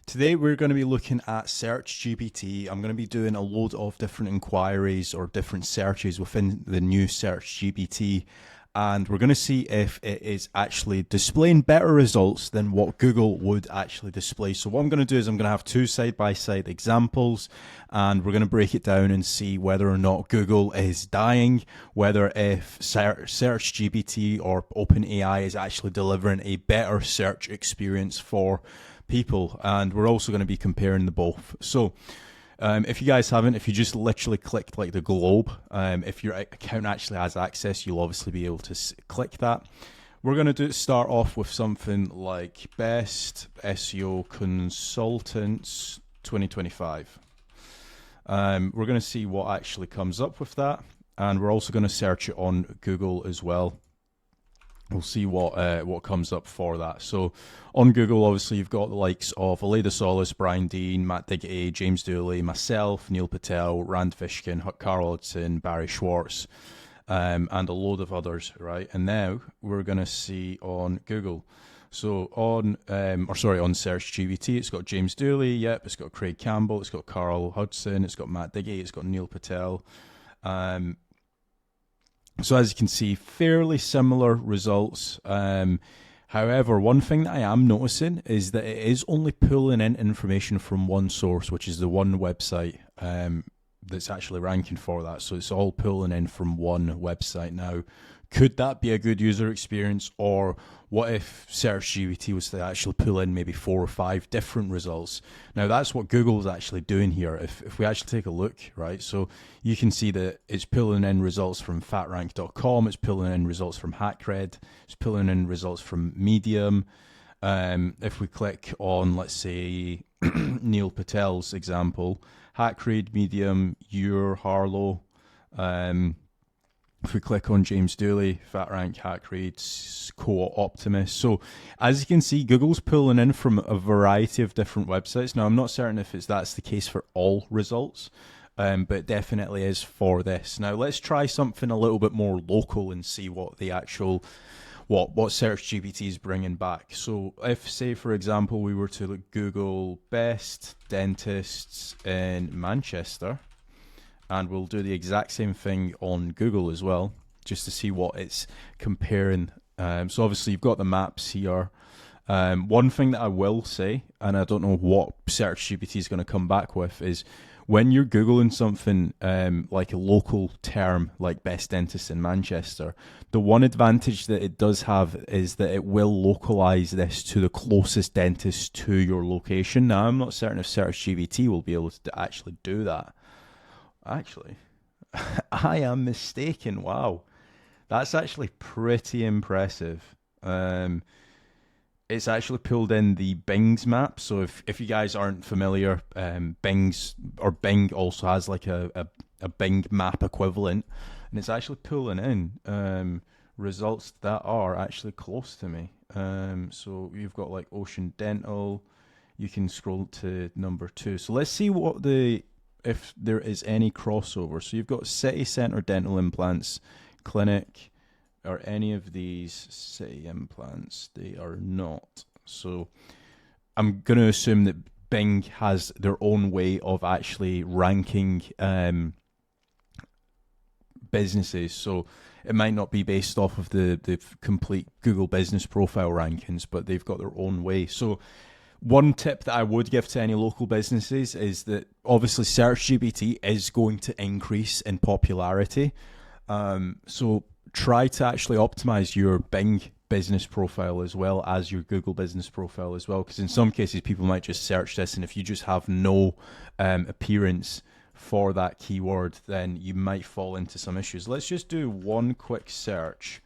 Today we're going to be looking at Search GPT. I'm going to be doing a load of different inquiries or different searches within the new Search GPT, and we're going to see if it is actually displaying better results than what Google would actually display. So what I'm going to do is I'm going to have two side-by-side examples, and we're going to break it down and see whether or not Google is dying, whether if Search GPT or OpenAI is actually delivering a better search experience for people, and we're also going to be comparing the both. So if you guys haven't, if you just literally clicked like the globe, if your account actually has access, you'll obviously be able to click that. We're going to start off with something like best SEO consultants 2025. We're going to see what actually comes up with that, and we're also going to search it on Google as well. We'll see what comes up for that. So on Google, obviously, you've got the likes of Aleda Solis, Brian Dean, Matt Diggity, James Dooley, myself, Neil Patel, Rand Fishkin, Carl Hodgson, Barry Schwartz, and a load of others, right? And now we're going to see on Google. So on Search GPT, it's got James Dooley, yep, it's got Craig Campbell, it's got Carl Hodgson, it's got Matt Diggity, it's got Neil Patel. So as you can see, fairly similar results. However, one thing that I am noticing is that it is only pulling in information from one source, which is the one website that's actually ranking for that. So it's all pulling in from one website now. Could that be a good user experience, or what if Search GPT was to actually pull in maybe 4 or 5 different results? Now that's what Google is actually doing here. If we actually take a look, right, so you can see that it's pulling in results from fatrank.com, it's pulling in results from Hackred, it's pulling in results from Medium. If we click on, let's say, Neil Patel's example, Hackread, Medium, Harlow, if we click on James Dooley, FatRank, Hackread, Co-Optimist. So as you can see, Google's pulling in from a variety of different websites. Now, I'm not certain if that's the case for all results, but it definitely is for this. Now, let's try something a little bit more local and see what the actual, what Search GPT is bringing back. So if, say, for example, we were to Google best dentists in Manchester, and we'll do the exact same thing on Google as well, just to see what it's comparing. So obviously you've got the maps here. One thing that I will say, and I don't know what Search GPT is going to come back with, is when you're Googling something like a local term like best dentist in Manchester, the one advantage that it does have is that it will localize this to the closest dentist to your location. Now, I'm not certain if Search GPT will be able to actually do that. Actually, I am mistaken. Wow, that's actually pretty impressive. It's actually pulled in the Bing's map. So if you guys aren't familiar, Bing also has like a Bing map equivalent, and it's actually pulling in results that are actually close to me. So you've got like Ocean Dental. You can scroll to number 2. So let's see if there is any crossover. So you've got City Centre Dental Implants Clinic. Are any of these City implants? They are not. So I'm going to assume that Bing has their own way of actually ranking businesses. So it might not be based off of the complete Google business profile rankings, but they've got their own way. So one tip that I would give to any local businesses is that obviously Search GPT is going to increase in popularity. So try to actually optimize your Bing business profile as well as your Google business profile as well, because in some cases people might just search this, and if you just have no appearance for that keyword, then you might fall into some issues. Let's just do one quick search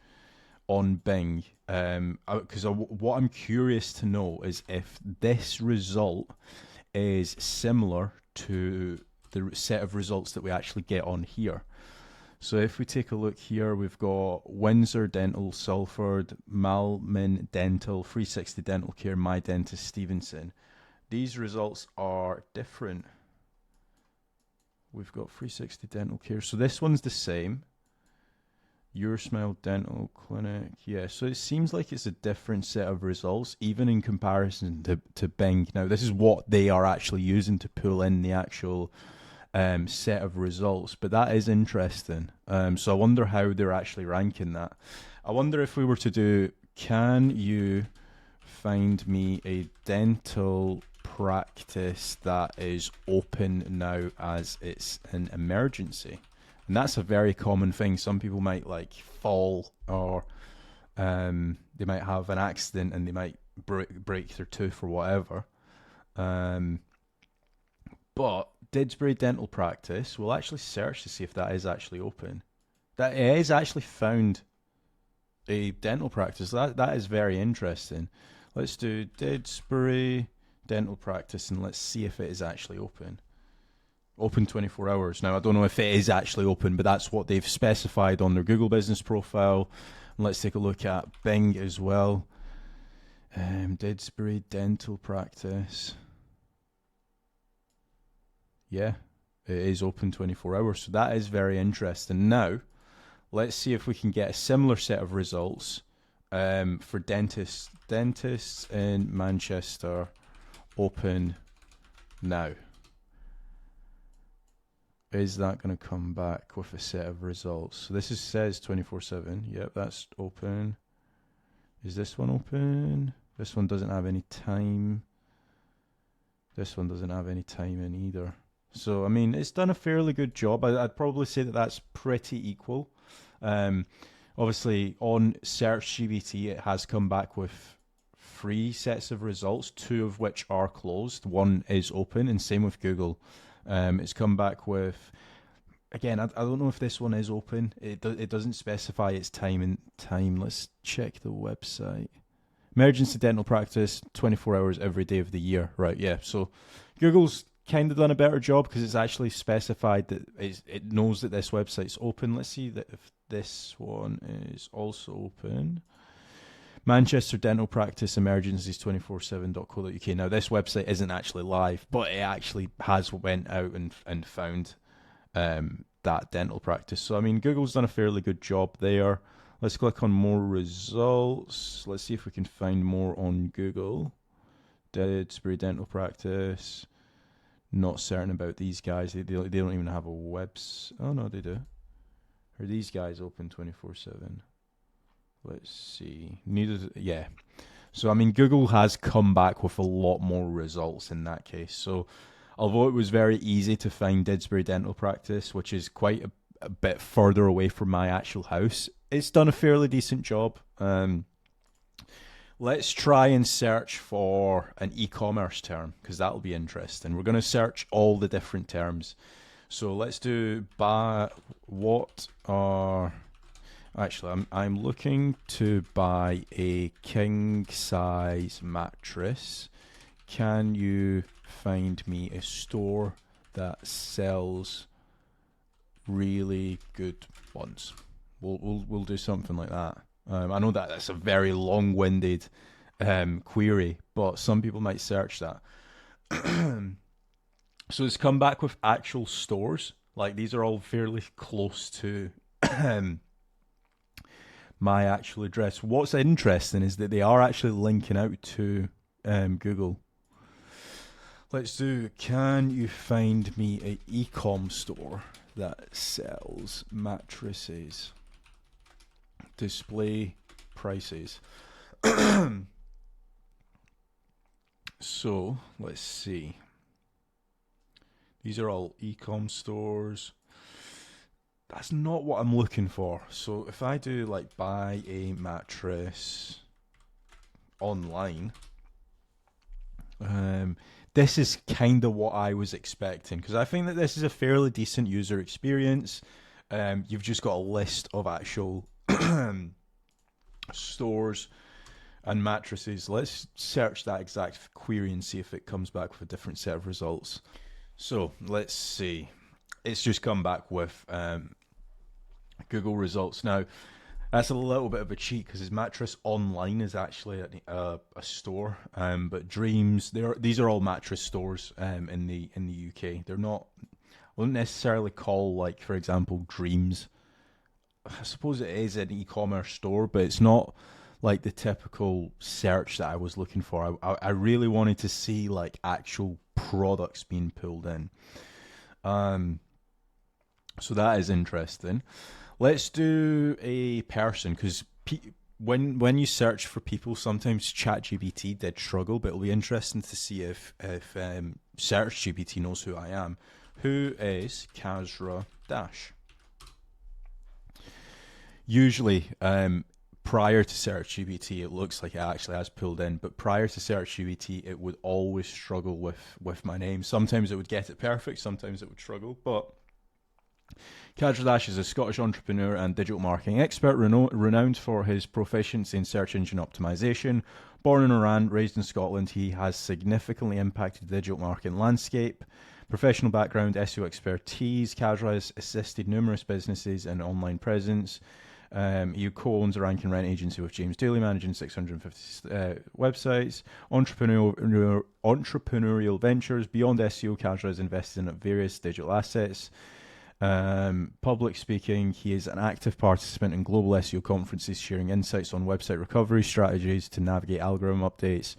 on Bing, because what I'm curious to know is if this result is similar to the set of results that we actually get on here. So if we take a look here, we've got Windsor Dental, Salford, Malmin Dental, 360 Dental Care, My Dentist, Stevenson. These results are different. We've got 360 Dental Care. So this one's the same. Your Smile Dental Clinic. Yeah, so it seems like it's a different set of results, even in comparison to Bing. Now, this is what they are actually using to pull in the actual set of results, but that is interesting. So I wonder how they're actually ranking that. I wonder if we were to do, can you find me a dental practice that is open now as it's an emergency? And that's a very common thing. Some people might like fall, or they might have an accident and they might break their tooth or whatever. But Didsbury Dental Practice, we'll actually search to see if that is actually open. That it is actually found a dental practice. That is very interesting. Let's do Didsbury Dental Practice and let's see if it is actually open. Open 24 hours. Now, I don't know if it is actually open, but that's what they've specified on their Google business profile. And let's take a look at Bing as well. Didsbury Dental Practice. Yeah, it is open 24 hours. So that is very interesting. Now, let's see if we can get a similar set of results for dentists. Dentists in Manchester open now. Is that going to come back with a set of results? So this says 24/7. Yep, that's open. Is this one open? This one doesn't have any time. This one doesn't have any time in either. So, I mean, it's done a fairly good job. I'd probably say that that's pretty equal. Obviously, on Search GPT, it has come back with 3 sets of results, 2 of which are closed. 1 is open, and same with Google. It's come back with, again, I don't know if this one is open. It doesn't specify its time. Let's check the website. Emergency dental practice, 24 hours every day of the year. Right, yeah. So Google's kind of done a better job because it's actually specified that it knows that this website's open. Let's see that if this one is also open. Manchester Dental Practice Emergencies 247.co.uk. Now, this website isn't actually live, but it actually has went out and found that dental practice. So, I mean, Google's done a fairly good job there. Let's click on more results. Let's see if we can find more on Google. Didsbury Dental Practice. Not certain about these guys. They don't even have a website. Oh, no, they do. Are these guys open 24/7? Let's see. Yeah. So, I mean, Google has come back with a lot more results in that case. So, although it was very easy to find Didsbury Dental Practice, which is quite a bit further away from my actual house, it's done a fairly decent job. Let's try and search for an e-commerce term, because that'll be interesting. We're going to search all the different terms. So, let's do what are... Actually, I'm looking to buy a king size mattress. Can you find me a store that sells really good ones? We'll do something like that. I know that that's a very long-winded query, but some people might search that. So it's come back with actual stores. Like, these are all fairly close to my actual address. What's interesting is that they are actually linking out to Google. Let's do, can you find me a e-com store that sells mattresses? Display prices. So, let's see. These are all e-com stores. That's not what I'm looking for. So if I do like buy a mattress online, this is kind of what I was expecting, because I think that this is a fairly decent user experience. You've just got a list of actual stores and mattresses. Let's search that exact query and see if it comes back with a different set of results. So let's see. It's just come back with Google results. Now, that's a little bit of a cheat because his mattress online is actually a store. But Dreams, these are all mattress stores in the UK. They're not. I wouldn't necessarily call, like, for example, Dreams I suppose it is an e-commerce store, but it's not like the typical search that I was looking for. I really wanted to see like actual products being pulled in. Um, so that is interesting. Let's do a person because when you search for people, sometimes ChatGPT did struggle, but it'll be interesting to see if Search GPT knows who I am. Who is Kazra Dash? Usually, prior to Search GPT, it looks like it actually has pulled in, but prior to Search GPT, it would always struggle with my name. Sometimes it would get it perfect, sometimes it would struggle, but Kazra Dash is a Scottish entrepreneur and digital marketing expert renowned for his proficiency in search engine optimization. Born in Iran, raised in Scotland, he has significantly impacted the digital marketing landscape. Professional background, SEO expertise. Kazra has assisted numerous businesses in online presence. He co-owns a rank and rent agency with James Daly, managing 650 websites. Entrepreneurial ventures. Beyond SEO, Kazra has invested in various digital assets. Public speaking, he is an active participant in global SEO conferences, sharing insights on website recovery strategies to navigate algorithm updates.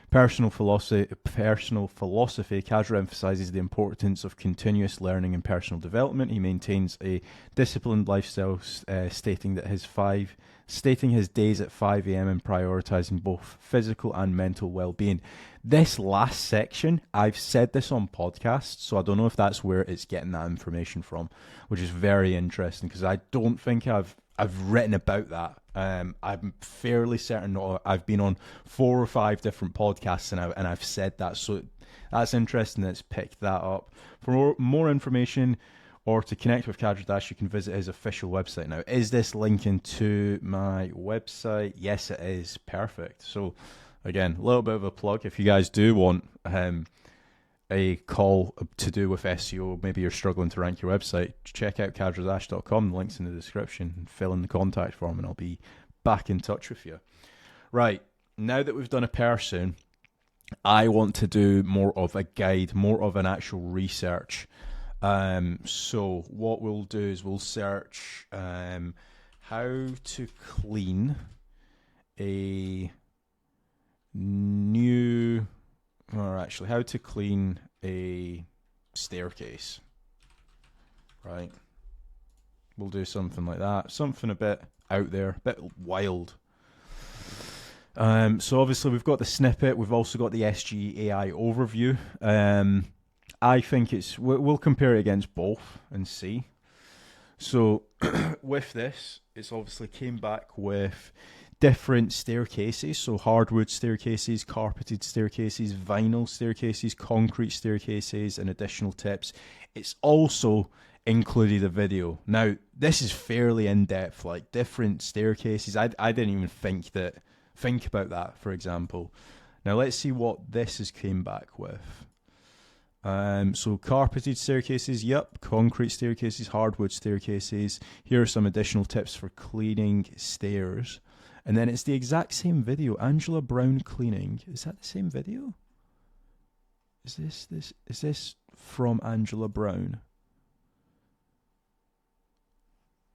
Personal philosophy, Kazra emphasizes the importance of continuous learning and personal development. He maintains a disciplined lifestyle, stating his days at 5 a.m. and prioritizing both physical and mental well-being. This last section, I've said this on podcasts, so I don't know if that's where it's getting that information from, which is very interesting because I don't think I've written about that. I'm fairly certain I've been on 4 or 5 different podcasts and I've said that, so that's interesting that it's picked that up. For more information or to connect with Kazra Dash, you can visit his official website. Now, is this linking to my website? Yes, it is. Perfect. So, again, a little bit of a plug. If you guys do want a call to do with SEO, maybe you're struggling to rank your website, check out kazradash.com. The link's in the description. Fill in the contact form and I'll be back in touch with you. Right, now that we've done a person, I want to do more of a guide, more of an actual research. So what we'll do is we'll search how to clean a new... Or actually, how to clean a staircase. Right. We'll do something like that. Something a bit out there, a bit wild. So obviously we've got the snippet. We've also got the SG AI overview. I think we'll compare it against both and see. So with this, it's obviously came back with different staircases, so hardwood staircases, carpeted staircases, vinyl staircases, concrete staircases, and additional tips. It's also included a video. Now, this is fairly in-depth, like different staircases. I didn't even think about that, for example. Now, let's see what this has came back with. So carpeted staircases, yep. Concrete staircases, hardwood staircases. Here are some additional tips for cleaning stairs. And then it's the exact same video. Angela Brown cleaning. Is that the same video? Is this from Angela Brown?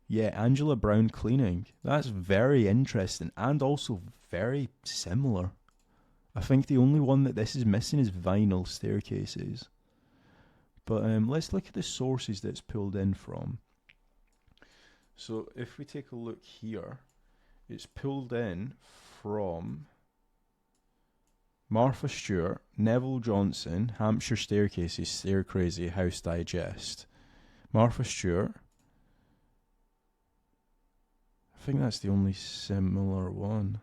Yeah, Angela Brown cleaning. That's very interesting and also very similar. I think the only one that this is missing is vinyl staircases. But let's look at the sources that it's pulled in from. So if we take a look here, it's pulled in from Martha Stewart, Neville Johnson, Hampshire Staircases, Stair Crazy, House Digest. Martha Stewart. I think that's the only similar one.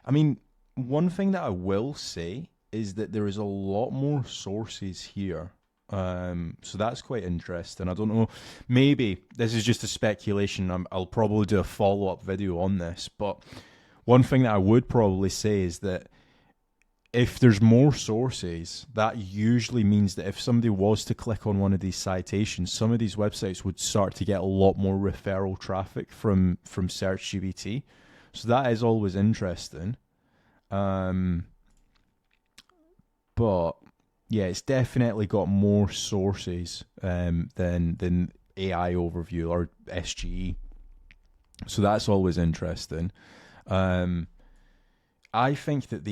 I mean, one thing that I will say is that there is a lot more sources here. So that's quite interesting. I don't know, maybe this is just a speculation. I'll probably do a follow-up video on this, but one thing that I would probably say is that if there's more sources, that usually means that if somebody was to click on one of these citations, some of these websites would start to get a lot more referral traffic from Search GPT. So that is always interesting. But yeah, it's definitely got more sources than AI overview or SGE. So that's always interesting. I think that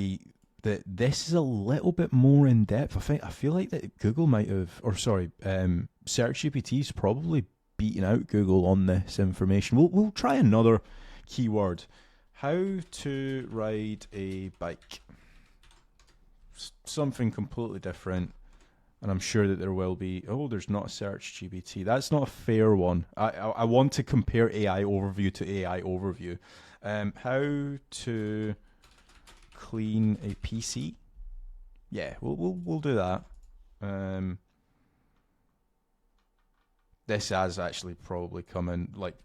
this is a little bit more in depth. I feel like that Google might have, or sorry, Search GPT's probably beating out Google on this information. We'll try another keyword. How to ride a bike. Something completely different. And I'm sure that there will be. Oh, there's not a Search GPT. That's not a fair one. I want to compare AI overview to AI overview. How to clean a PC? Yeah, we'll do that. This has actually probably come in like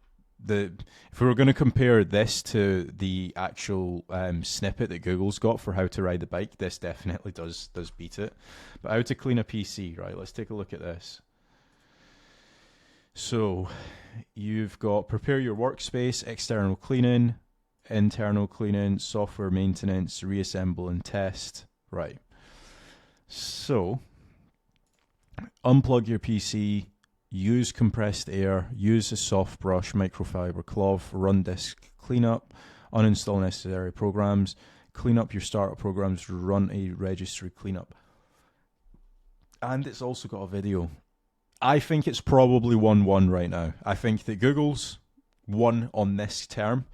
if we were going to compare this to the actual snippet that Google's got for how to ride a bike, this definitely does beat it. But how to clean a PC, right? Let's take a look at this. So you've got prepare your workspace, external cleaning, internal cleaning, software maintenance, reassemble and test. Right. So unplug your PC. Use compressed air, use a soft brush, microfiber cloth, run disk cleanup, uninstall necessary programs, clean up your startup programs, run a registry cleanup. And it's also got a video. I think it's probably 1-1 right now. I think that Google's won on this term.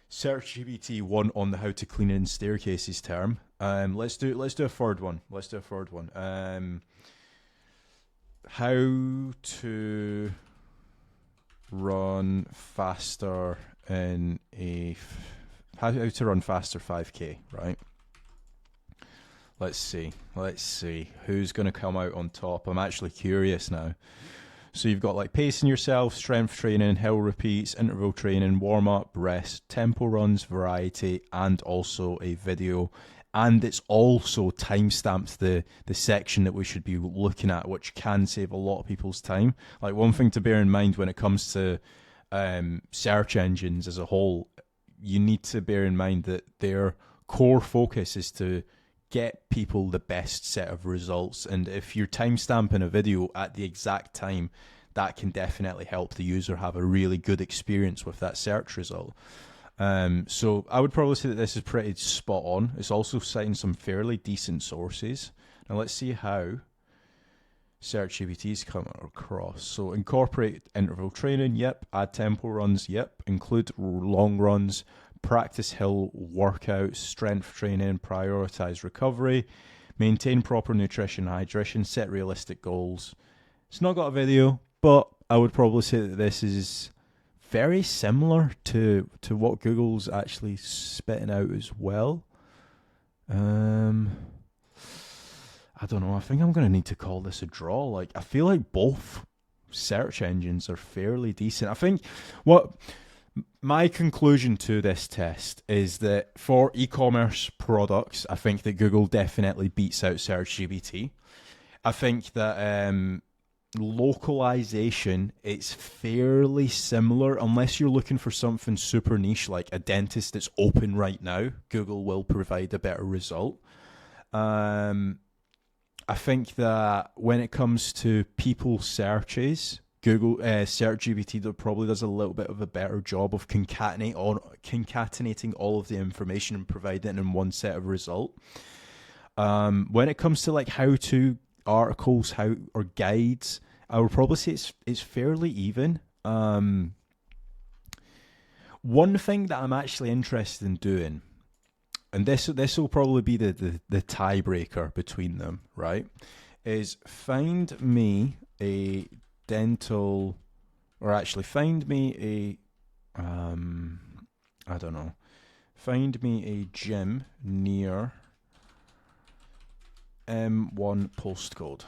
Search GPT won on the how to clean in staircases term. Let's do a third one. How to run faster in how to run faster 5K, right? Let's see who's going to come out on top. I'm actually curious now. So you've got like pacing yourself, strength training, hill repeats, interval training, warm up, rest, tempo runs, variety, and also a video. And it's also timestamped the section that we should be looking at, which can save a lot of people's time. Like one thing to bear in mind when it comes to search engines as a whole, you need to bear in mind that their core focus is to get people the best set of results. And if you're timestamping a video at the exact time, that can definitely help the user have a really good experience with that search result. So I would probably say that this is pretty spot on. It's also citing some fairly decent sources. Now let's see how Search GPT's come across. So incorporate interval training, yep. Add tempo runs, yep. Include long runs, practice hill workouts, strength training, prioritize recovery, maintain proper nutrition, hydration, set realistic goals. It's not got a video, but I would probably say that this is very similar to what Google's actually spitting out as well. I don't know. I think I'm going to need to call this a draw. Like, I feel like both search engines are fairly decent. I think what my conclusion to this test is that for e-commerce products, I think that Google definitely beats out Search GPT. I think that localization, it's fairly similar unless you're looking for something super niche like a dentist that's open right now. Google will provide a better result. I think that when it comes to people searches, Google Search GPT probably does a little bit of a better job of concatenating all of the information and providing it in one set of result. When it comes to like how-to articles, or guides, I would probably say it's fairly even. One thing that I'm actually interested in doing, and this will probably be the tiebreaker between them, right, is find me a dental, or actually find me a, I don't know, find me a gym near M1 postcode.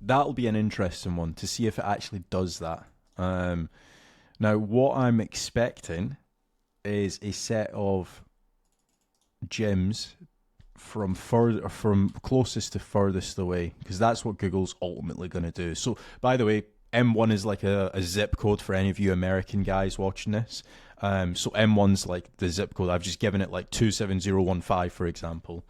That'll be an interesting one to see if it actually does that. Now, what I'm expecting is a set of gyms from closest to furthest away, because that's what Google's ultimately going to do. So, by the way, M1 is like a zip code for any of you American guys watching this. So M1's like the zip code. I've just given it like 27015, for example.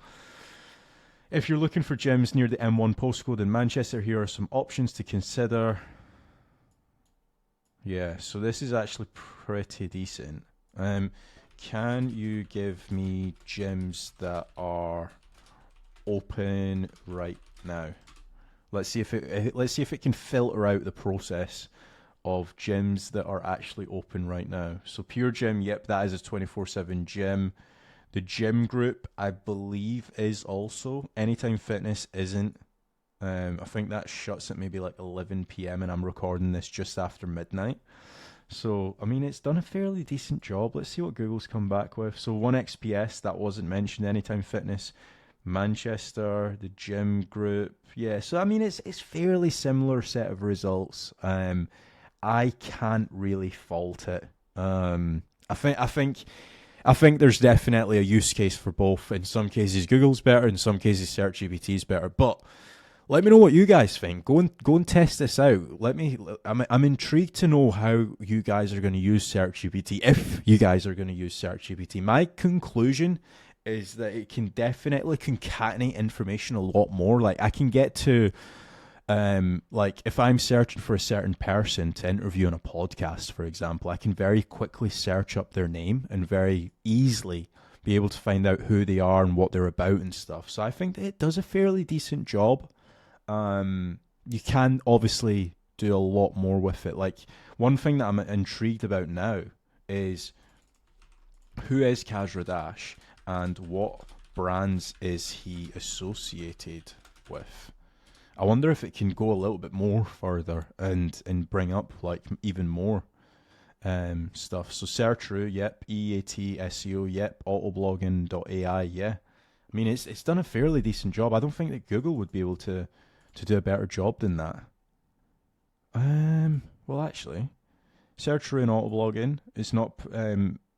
If you're looking for gyms near the M1 postcode in Manchester, here are some options to consider. Yeah, so this is actually pretty decent. Can you give me gyms that are open right now? Let's see if it can filter out the process of gyms that are actually open right now. So Pure Gym, yep, that is a 24/7 gym. The gym group, I believe, is also. Anytime Fitness isn't. I think that shuts at maybe like 11 p.m. and I'm recording this just after midnight. So, I mean, it's done a fairly decent job. Let's see what Google's come back with. So 1XPS, that wasn't mentioned. Anytime Fitness, Manchester, the gym group. Yeah, so I mean, it's fairly similar set of results. I can't really fault it. I think there's definitely a use case for both. In some cases, Google's better. In some cases, Search GPT is better. But let me know what you guys think. Go and test this out. I'm intrigued to know how you guys are going to use Search GPT. If you guys are going to use Search GPT, my conclusion is that it can definitely concatenate information a lot more. Like I can get to, like if I'm searching for a certain person to interview on a podcast, for example, I can very quickly search up their name and very easily be able to find out who they are and what they're about and stuff. So I think that it does a fairly decent job. You can obviously do a lot more with it. Like one thing that I'm intrigued about now is who is Kaz Radash and what brands is he associated with. I wonder if it can go a little bit more further and bring up like even more stuff. So Search.ru, yep. EAT, SEO, yep. Autoblogging.ai, yeah. I mean, it's done a fairly decent job. I don't think that Google would be able to do a better job than that. Well, actually, Search.ru and Autoblogging is not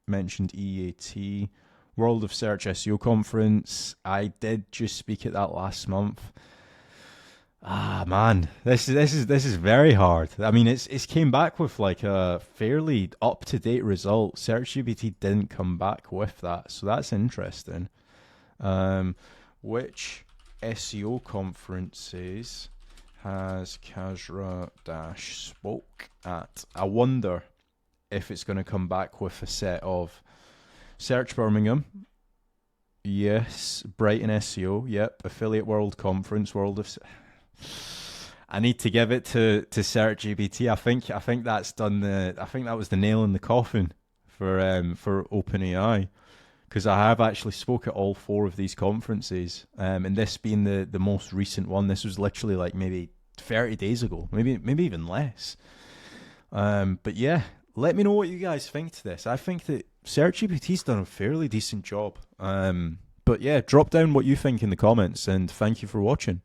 mentioned. EAT, World of Search SEO conference. I did just speak at that last month. Ah man, this is very hard. I mean, it's came back with like a fairly up to date result. SearchGPT didn't come back with that, so that's interesting. Which SEO conferences has Kaz Radash spoke at? I wonder if it's going to come back with a set of Search Birmingham. Yes, Brighton SEO. Yep, Affiliate World Conference, World of. I need to give it to SearchGPT. I think that's done the. I think that was the nail in the coffin for OpenAI, because I have actually spoke at all 4 of these conferences, and this being the most recent one. This was literally like maybe 30 days ago, maybe even less. But yeah, let me know what you guys think to this. I think that SearchGPT's done a fairly decent job. But yeah, drop down what you think in the comments, and thank you for watching.